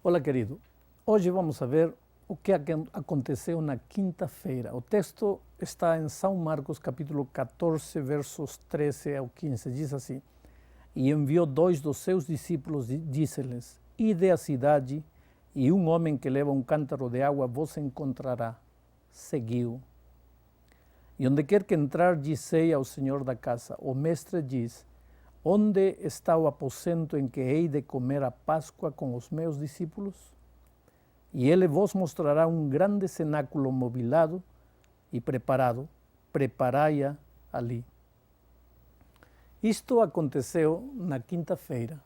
Olá, querido. Hoje vamos a ver o que aconteceu na quinta-feira. O texto está em São Marcos, capítulo 14, versos 13 ao 15. Diz assim: E enviou dois dos seus discípulos e disse-lhes: Ide à cidade, e um homem que leva um cântaro de água vos encontrará. Seguiu. E onde quer que entrar, dizei ao senhor da casa: O mestre diz: Onde está o aposento em que hei de comer a Páscoa com os meus discípulos? E ele vos mostrará um grande cenáculo mobilado e preparado. Preparai-a ali. Isto aconteceu na quinta-feira,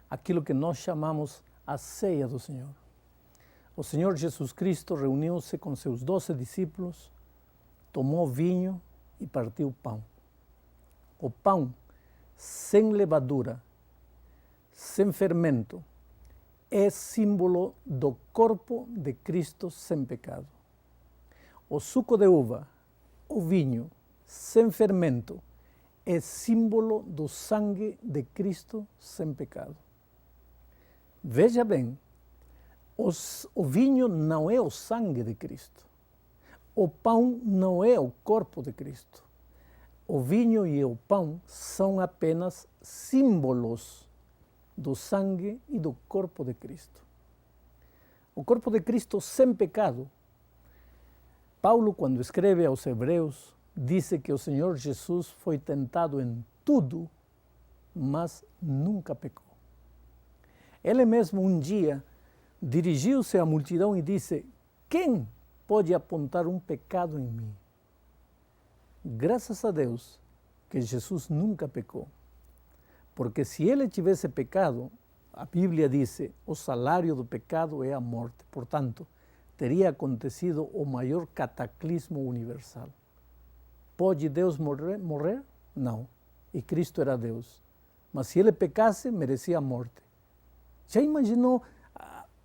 aquilo que nós chamamos a ceia do Senhor. O Senhor Jesus Cristo reuniu-se com seus 12 discípulos, tomou vinho e partiu pão. O pão sem levadura, sem fermento, é símbolo do corpo de Cristo sem pecado. O suco de uva, o vinho sem fermento, é símbolo do sangue de Cristo sem pecado. Veja bem, o vinho não é o sangue de Cristo. O pão não é o corpo de Cristo. O vinho e o pão são apenas símbolos do sangue e do corpo de Cristo. O corpo de Cristo sem pecado. Paulo, quando escreve aos Hebreus, disse que o Senhor Jesus foi tentado em tudo, mas nunca pecou. Ele mesmo um dia dirigiu-se à multidão e disse: Quem pode apontar um pecado em mim? Graças a Deus que Jesus nunca pecou. Porque se ele tivesse pecado, a Bíblia diz, o salário do pecado é a morte. Portanto, teria acontecido o maior cataclismo universal. Pode Deus morrer? Não. E Cristo era Deus. Mas se ele pecasse, merecia a morte. Já imaginou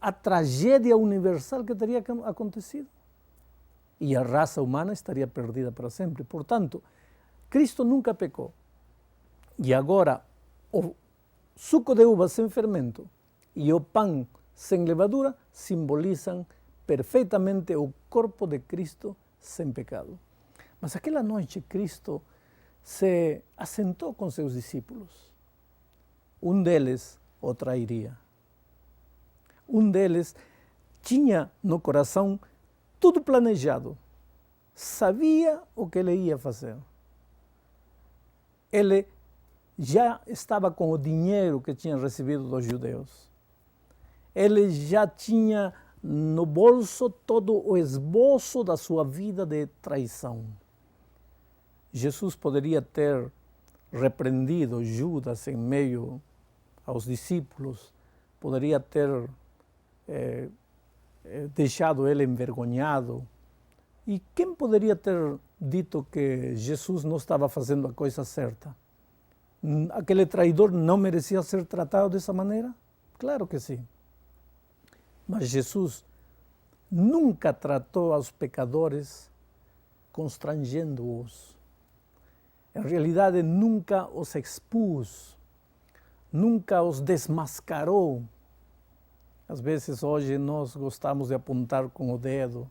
a tragédia universal que teria acontecido? E a raça humana estaria perdida para sempre. Portanto, Cristo nunca pecou. E agora, o suco de uva sem fermento e o pão sem levadura simbolizam perfeitamente o corpo de Cristo sem pecado. Mas aquela noite Cristo se assentou com seus discípulos. Um deles o trairia. Um deles tinha no coração tudo planejado. Sabia o que ele ia fazer. Ele já estava com o dinheiro que tinha recebido dos judeus. Ele já tinha no bolso todo o esboço da sua vida de traição. Jesus poderia ter repreendido Judas em meio aos discípulos, poderia ter deixado ele envergonhado. E quem poderia ter dito que Jesus não estava fazendo a coisa certa? Aquele traidor não merecia ser tratado dessa maneira? Claro que sim. Mas Jesus nunca tratou aos pecadores constrangendo-os. Em realidade, nunca os expôs, nunca os desmascarou. Às vezes, hoje, nós gostamos de apontar com o dedo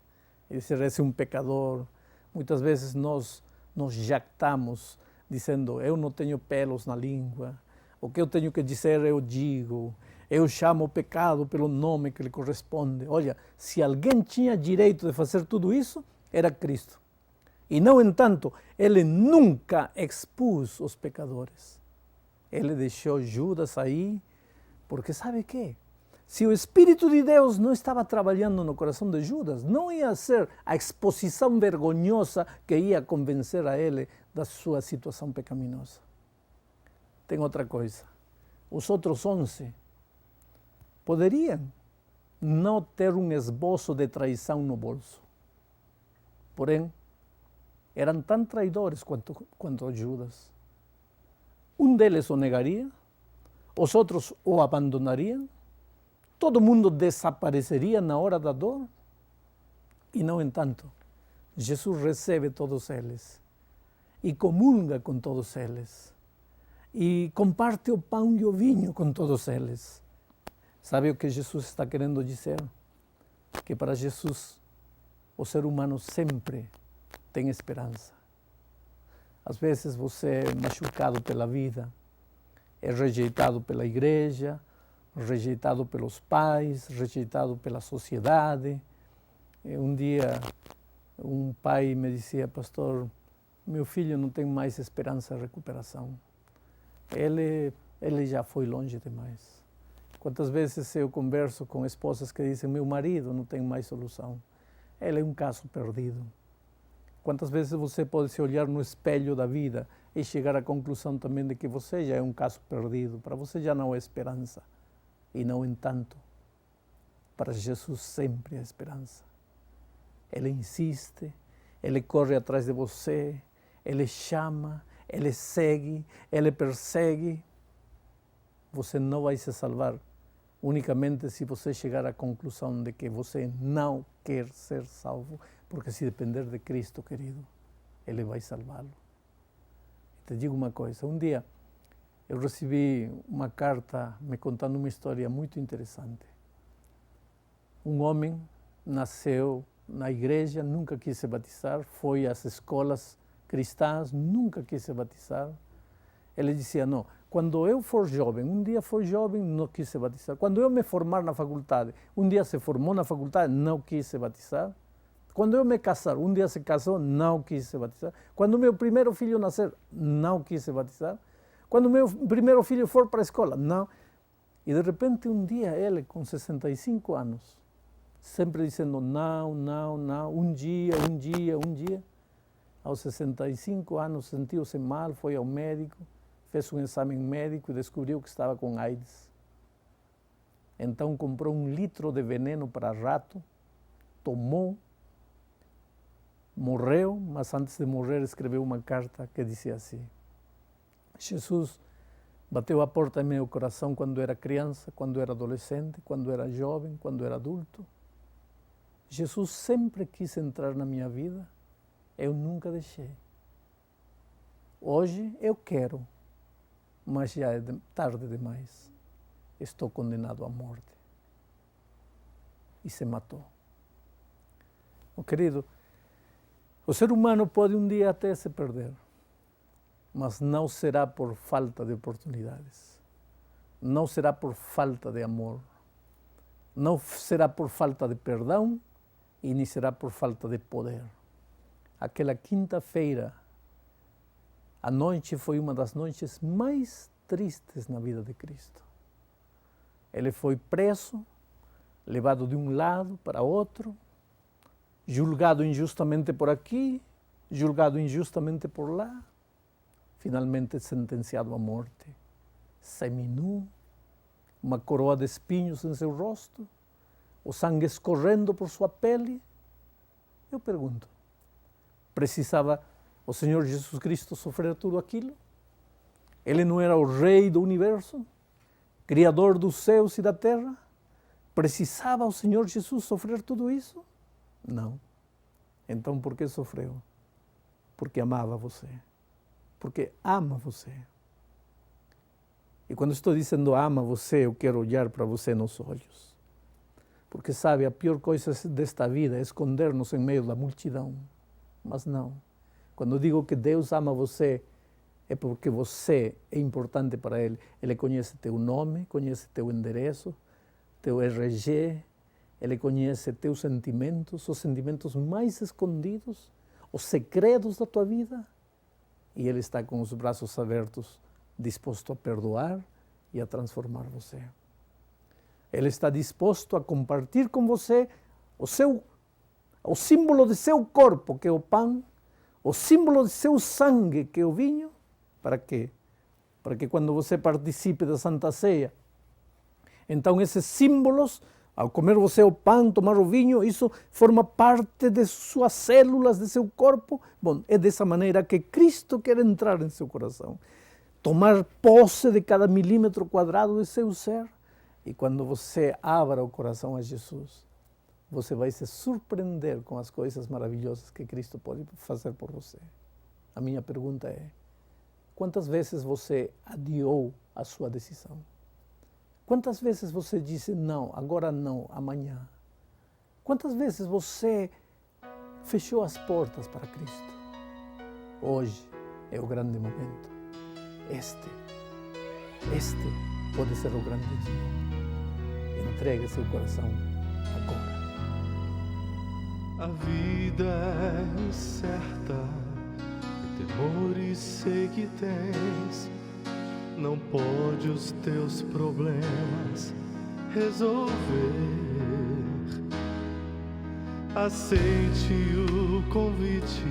e dizer, esse é um pecador. Muitas vezes nós nos jactamos, dizendo, eu não tenho pelos na língua, o que eu tenho que dizer eu digo, eu chamo o pecado pelo nome que lhe corresponde. Olha, se alguém tinha direito de fazer tudo isso, era Cristo. E, no entanto, ele nunca expôs os pecadores. Ele deixou Judas aí, porque sabe o quê? Se o Espírito de Deus não estava trabalhando no coração de Judas, não ia ser a exposição vergonhosa que ia convencer a ele da sua situação pecaminosa. Tem outra coisa. Os outros 11 poderiam não ter um esboço de traição no bolso. Porém, eram tão traidores quanto Judas. Um deles o negaria, os outros o abandonariam, todo mundo desapareceria na hora da dor. E, no entanto, Jesus recebe todos eles e comunga com todos eles e comparte o pão e o vinho com todos eles. Sabe o que Jesus está querendo dizer? Que para Jesus o ser humano sempre tem esperança. Às vezes você é machucado pela vida, é rejeitado pela igreja, rejeitado pelos pais, rejeitado pela sociedade. Um dia um pai me dizia: pastor, meu filho não tem mais esperança de recuperação. Ele já foi longe demais. Quantas vezes eu converso com esposas que dizem: meu marido não tem mais solução. Ele é um caso perdido. Quantas vezes você pode se olhar no espelho da vida e chegar à conclusão também de que você já é um caso perdido. Para você já não há esperança. E no entanto, para Jesus sempre há esperança. Ele insiste, Ele corre atrás de você, Ele chama, Ele segue, Ele persegue. Você não vai se salvar unicamente se você chegar à conclusão de que você não quer ser salvo, porque se depender de Cristo, querido, Ele vai salvá-lo. Te digo uma coisa, um dia eu recebi uma carta me contando uma história muito interessante. Um homem nasceu na igreja, nunca quis se batizar, foi às escolas cristãs, nunca quis se batizar. Ele dizia: não, quando eu for jovem, um dia foi jovem, não quis se batizar. Quando eu me formar na faculdade, um dia se formou na faculdade, não quis se batizar. Quando eu me casar, um dia se casou, não quis se batizar. Quando meu primeiro filho nascer, não quis se batizar. Quando meu primeiro filho for para a escola, não. E de repente um dia ele, com 65 anos, sempre dizendo não, não, não, um dia. Aos 65 anos sentiu-se mal, foi ao médico, fez um exame médico e descobriu que estava com AIDS. Então comprou 1 litro de veneno para rato, tomou, morreu, mas antes de morrer escreveu uma carta que dizia assim: Jesus bateu a porta em meu coração quando era criança, quando era adolescente, quando era jovem, quando era adulto. Jesus sempre quis entrar na minha vida, eu nunca deixei. Hoje eu quero, mas já é tarde demais. Estou condenado à morte. E se matou. Oh, querido, o ser humano pode um dia até se perder, mas não será por falta de oportunidades. Não será por falta de amor. Não será por falta de perdão e nem será por falta de poder. Aquela quinta-feira, a noite foi uma das noites mais tristes na vida de Cristo. Ele foi preso, levado de um lado para outro, julgado injustamente por aqui, julgado injustamente por lá, finalmente sentenciado à morte, seminu, uma coroa de espinhos em seu rosto, o sangue escorrendo por sua pele. Eu pergunto, precisava o Senhor Jesus Cristo sofrer tudo aquilo? Ele não era o Rei do Universo, Criador dos céus e da terra? Precisava o Senhor Jesus sofrer tudo isso? Não. Então por que sofreu? Porque amava você. Porque ama você. E quando estou dizendo ama você, eu quero olhar para você nos olhos. Porque sabe, a pior coisa desta vida é esconder-nos em meio da multidão. Mas não. Quando eu digo que Deus ama você, é porque você é importante para Ele. Ele conhece teu nome, conhece teu endereço, teu RG, Ele conhece teus sentimentos, os sentimentos mais escondidos, os segredos da tua vida. E Ele está com os braços abertos, disposto a perdoar e a transformar você. Ele está disposto a compartilhar com você o símbolo de seu corpo, que é o pão, o símbolo de seu sangue, que é o vinho. Para quê? Para que quando você participe da Santa Ceia, então esses símbolos, ao comer você o pão, tomar o vinho, isso forma parte de suas células, de seu corpo. Bom, é dessa maneira que Cristo quer entrar em seu coração, tomar posse de cada milímetro quadrado de seu ser. E quando você abra o coração a Jesus, você vai se surpreender com as coisas maravilhosas que Cristo pode fazer por você. A minha pergunta é: quantas vezes você adiou a sua decisão? Quantas vezes você disse não, agora não, amanhã? Quantas vezes você fechou as portas para Cristo? Hoje é o grande momento. Este pode ser o grande dia. Entregue seu coração agora. A vida é incerta, temores sei que tens. Não pode os teus problemas resolver. Aceite o convite,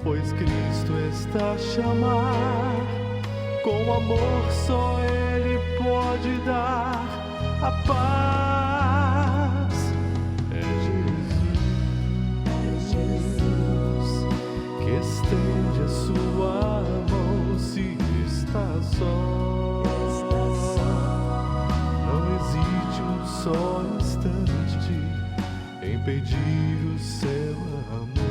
pois Cristo está a chamar. Com amor só Ele pode dar a paz. É Jesus que estende a sua mão se está só. Não hesite um só instante em pedir o seu amor.